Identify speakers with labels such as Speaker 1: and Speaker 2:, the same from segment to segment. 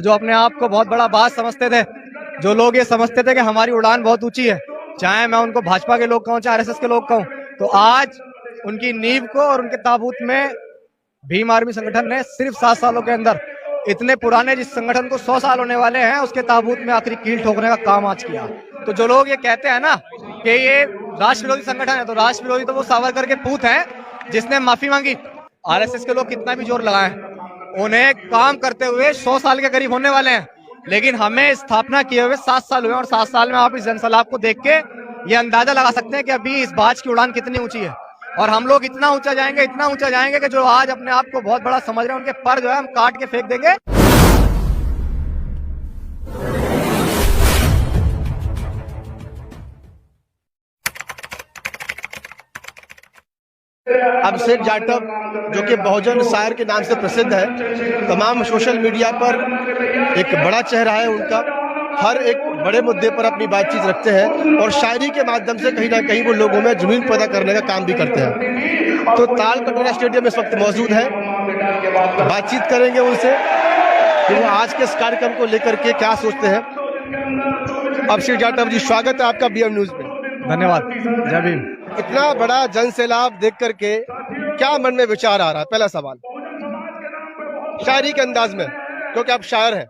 Speaker 1: और जो अपने आप को बहुत बड़ा बात समझते थे, जो लोग ये समझते थे कि हमारी उड़ान बहुत ऊंची है, चाहे मैं उनको भाजपा के लोग कहूं चाहे आरएसएस के लोग कहूं, तो आज उनकी नींव को और उनके ताबूत में भीम आर्मी संगठन ने सिर्फ 7 सालों के अंदर इतने पुराने जिस संगठन को 100 साल होने वाले हैं उसके ताबूत में आखिरी कील ठोकने का काम आज किया। तो जो लोग ये कहते हैं ना कि ये राष्ट्र विरोधी संगठन है, तो राष्ट्र विरोधी तो वो सावरकर के पूत हैं जिसने माफी मांगी। आरएसएस के लोग कितना भी जोर लगाएं, उन्हें काम करते हुए 100 साल के करीब होने वाले हैं, लेकिन हमें स्थापना किए हुए 7 साल हुए और 7 साल में आप इस जनसैलाब को देख के ये अंदाजा लगा सकते हैं कि अभी इस बाज की उड़ान कितनी ऊंची है। और हम लोग इतना ऊंचा जाएंगे कि जो आज अपने आप को बहुत बड़ा समझ रहे हैं उनके पर जो है हम काट के फेंक देंगे।
Speaker 2: अभिषेक जाटव जो कि बहुजन शायर के नाम से प्रसिद्ध है, तमाम सोशल मीडिया पर एक बड़ा चेहरा है उनका, हर एक बड़े मुद्दे पर अपनी बातचीत रखते हैं और शायरी के माध्यम से कहीं ना कहीं वो लोगों में जुनून पैदा करने का काम भी करते हैं। तो ताल कटोरा स्टेडियम में इस वक्त मौजूद है, बातचीत करेंगे उनसे कि वो आज के इस कार्यक्रम को लेकर के क्या सोचते हैं। अभिषेक जाटव जी, स्वागत है आपका बीएम न्यूज में।
Speaker 1: धन्यवाद। जय भीम।
Speaker 2: इतना बड़ा जन सैलाब देख करके क्या मन में विचार आ रहा है? पहला सवाल शायरी के अंदाज में, क्योंकि आप शायर हैं।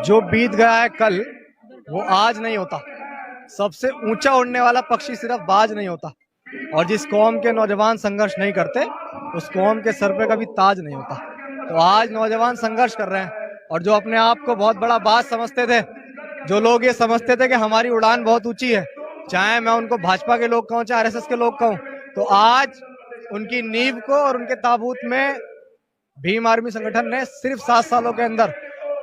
Speaker 1: जो बीत गया है कल वो आज नहीं होता, सबसे ऊंचा उड़ने वाला पक्षी सिर्फ बाज नहीं होता, और जिस कौम के नौजवान संघर्ष नहीं करते उस कौम के सर पे कभी ताज नहीं होता। तो आज नौजवान संघर्ष कर रहे हैं, और जो अपने आप को बहुत बड़ा बात समझते थे, जो लोग ये समझते थे कि हमारी उड़ान बहुत ऊंची है, चाहे मैं उनको भाजपा के लोग कहूं चाहे आरएसएस के लोग कहूं, तो आज उनकी नींव को और उनके ताबूत में भीम आर्मी संगठन ने सिर्फ 7 सालों के अंदर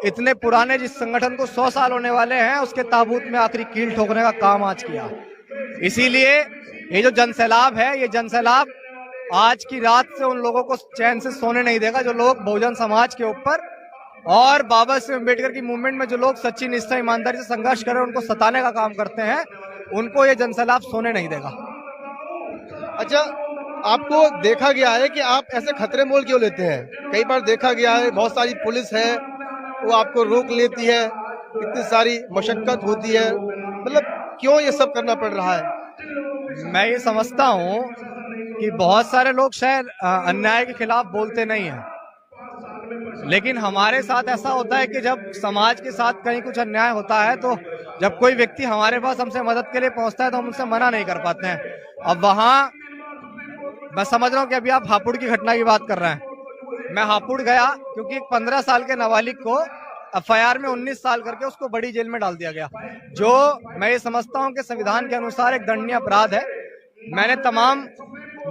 Speaker 1: इतने पुराने जिस संगठन को 100 साल होने वाले हैं उसके ताबूत में आखिरी कील ठोकने का काम आज किया। इसीलिए ये जो जनसैलाब है, ये जनसैलाब आज की रात से उन लोगों को चैन से सोने नहीं देगा जो लोग बहुजन समाज के ऊपर और बाबा साहेब अम्बेडकर की मूवमेंट में जो लोग सच्ची निष्ठा ईमानदारी से संघर्ष कर रहे हैं, उनको सताने का काम करते हैं, उनको ये जनसैलाब सोने नहीं देगा।
Speaker 2: अच्छा, आपको देखा गया है कि आप ऐसे खतरे मोल क्यों लेते हैं? कई बार देखा गया है बहुत सारी पुलिस है वो आपको रोक लेती है, इतनी सारी मशक्कत होती है, मतलब क्यों ये सब करना पड़ रहा है?
Speaker 1: मैं ये समझता हूँ कि बहुत सारे लोग शायद अन्याय के खिलाफ बोलते नहीं हैं, लेकिन हमारे साथ ऐसा होता है कि जब समाज के साथ कहीं कुछ अन्याय होता है तो जब कोई व्यक्ति हमारे पास हमसे मदद के लिए पहुंचता है तो हम उनसे मना नहीं कर पाते हैं। अब वहां मैं समझ रहा हूं कि अभी आप हापुड़ की घटना की बात कर रहे हैं। मैं हापुड़ गया क्योंकि एक 15 साल के नाबालिग को एफआईआर में 19 साल करके उसको बड़ी जेल में डाल दिया गया, जो मैं ये समझता हूं कि संविधान के अनुसार एक दंडनीय अपराध है। मैंने तमाम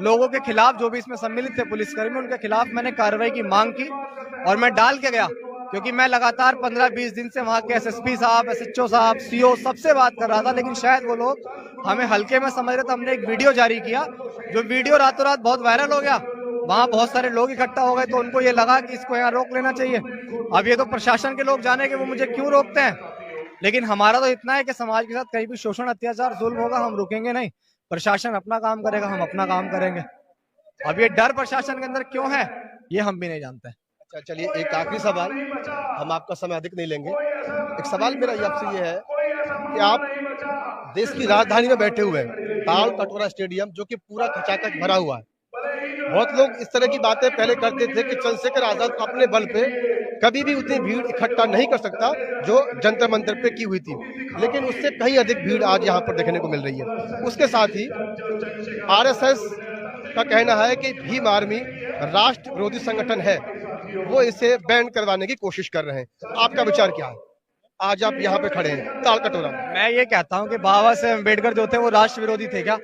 Speaker 1: लोगों के खिलाफ जो भी इसमें सम्मिलित थे, पुलिसकर्मी, उनके खिलाफ मैंने कार्रवाई की मांग की और मैं डाल के गया, क्योंकि मैं लगातार 15-20 दिन से वहां के एसएसपी साहब, एसएचओ साहब, सीओ सबसे बात कर रहा था, लेकिन शायद वो लोग हमें हल्के में समझ रहे थे। हमने एक वीडियो जारी किया, जो वीडियो रातों रात बहुत वायरल हो गया, वहां बहुत सारे लोग इकट्ठा हो गए, तो उनको ये लगा कि इसको यहाँ रोक लेना चाहिए। अब ये तो प्रशासन के लोग जाने कि वो मुझे क्यों रोकते हैं, लेकिन हमारा तो इतना है कि समाज के साथ कहीं भी शोषण, अत्याचार, जुल्म होगा, हम रुकेंगे नहीं। प्रशासन अपना काम करेगा, हम अपना काम करेंगे। अब ये डर प्रशासन के अंदर क्यों है ये हम भी नहीं जानते।
Speaker 2: अच्छा, चलिए एक आखिरी सवाल, हम आपका समय अधिक नहीं लेंगे। एक सवाल मेरा आपसे ये है कि आप देश की राजधानी में बैठे हुए हैं, ताल कटोरा स्टेडियम जो कि पूरा खचाखच भरा हुआ है। बहुत लोग इस तरह की बातें पहले करते थे कि चंद्रशेखर आजाद अपने बल पे कभी भी उतनी भीड़ इकट्ठा नहीं कर सकता जो जंतर मंतर पे की हुई थी, लेकिन उससे कहीं अधिक भीड़ आज यहाँ पर देखने को मिल रही है। उसके साथ ही आरएसएस का कहना है कि भीम आर्मी राष्ट्र विरोधी संगठन है, वो इसे बैन करवाने की कोशिश कर रहे हैं। आपका विचार क्या है? आज आप यहाँ पे खड़े हैं ताल कटोरा।
Speaker 1: मैं ये कहता हूँ कि बाबा साहेब अम्बेडकर जो थे वो राष्ट्र विरोधी थे क्या?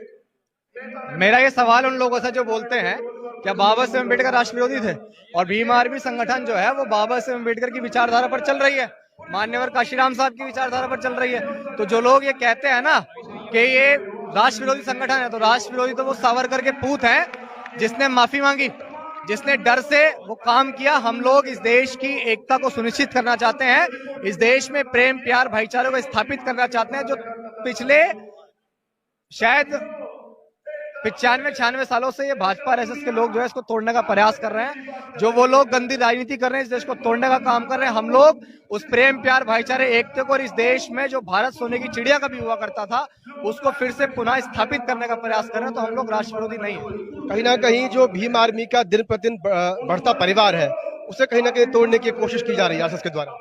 Speaker 1: मेरा ये सवाल उन लोगों से जो बोलते हैं क्या बाबा साहेब अम्बेडकर राष्ट्र विरोधी थे? और भीम आर्मी संगठन जो है वो बाबा साहेब अम्बेडकर की विचारधारा पर चल रही है, मान्यवर काशीराम साहब की विचारधारा पर चल रही है। तो जो लोग ये कहते हैं ना कि ये राष्ट्र विरोधी संगठन है, तो राष्ट्र विरोधी तो वो सावरकर के पूत हैं जिसने माफी मांगी, जिसने डर से वो काम किया। हम लोग इस देश की एकता को सुनिश्चित करना चाहते हैं, इस देश में प्रेम, प्यार, भाईचारे को स्थापित करना चाहते हैं, जो पिछले शायद 95-96 सालों से ये भाजपा आरएसएस के लोग जो है इसको तोड़ने का प्रयास कर रहे हैं। जो वो लोग गंदी राजनीति कर रहे हैं, इस देश को तोड़ने का काम कर रहे हैं। हम लोग उस प्रेम प्यार भाईचारे एकता को और इस देश में जो भारत सोने की चिड़िया कभी हुआ करता था उसको फिर से पुनः स्थापित करने का प्रयास कर रहे हैं। तो हम लोग राष्ट्र विरोधी नहीं है।
Speaker 2: कहीं ना कहीं जो भीम आर्मी का दिन प्रतिदिन बढ़ता परिवार है उसे कहीं ना कहीं तोड़ने की कोशिश की जा रही है आरएसएस के द्वारा।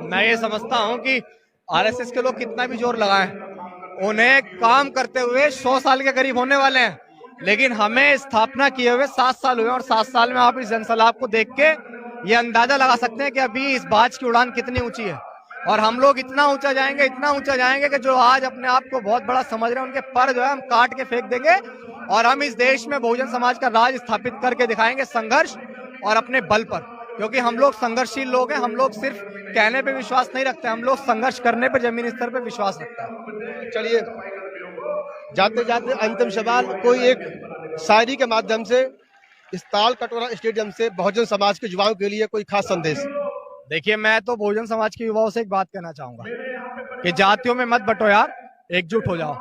Speaker 1: मैं ये समझता हूँ कि आरएसएस के लोग कितना भी जोर लगाएं, उन्हें काम करते हुए 100 साल के करीब होने वाले हैं, लेकिन हमें स्थापना किए हुए 7 साल हुए और 7 साल में आप इस जनसैलाब को देख के ये अंदाजा लगा सकते हैं कि अभी इस बाज की उड़ान कितनी ऊंची है। और हम लोग इतना ऊंचा जाएंगे कि जो आज अपने आप को बहुत बड़ा समझ रहे हैं उनके पर जो है हम काट के फेंक देंगे और हम इस देश में बहुजन समाज का राज स्थापित करके दिखाएंगे, संघर्ष और अपने बल पर। क्योंकि हम लोग संघर्षशील लोग हैं, हम लोग सिर्फ कहने पे विश्वास नहीं रखते, हम लोग संघर्ष करने पे जमीनी स्तर पे विश्वास रखते हैं।
Speaker 2: चलिए जाते जाते अंतिम सवाल, कोई एक शायरी के माध्यम से इस ताल कटोरा स्टेडियम से बहुजन समाज के युवाओं के लिए कोई खास संदेश।
Speaker 1: देखिए, मैं तो बहुजन समाज के युवाओं से एक बात कहना चाहूंगा कि जातियों में मत बंटो यार, एकजुट हो जाओ।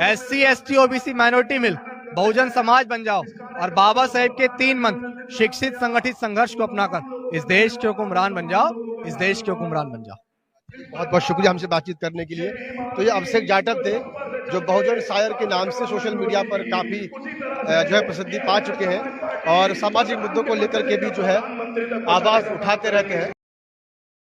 Speaker 1: SC ST OBC माइनॉरिटी मिल बहुजन समाज बन जाओ और बाबा साहेब के 3 मंत्र शिक्षित संगठित संघर्ष को अपनाकर इस देश के हुक्मरान बन जाओ, इस देश के हुक्मरान बन जाओ।
Speaker 2: बहुत बहुत शुक्रिया हमसे बातचीत करने के लिए। तो ये अभिषेक जाटव थे जो बहुजन शायर के नाम से सोशल मीडिया पर काफी जो है प्रसिद्धि पा चुके हैं और सामाजिक मुद्दों को लेकर के भी जो है आवाज उठाते रहते हैं।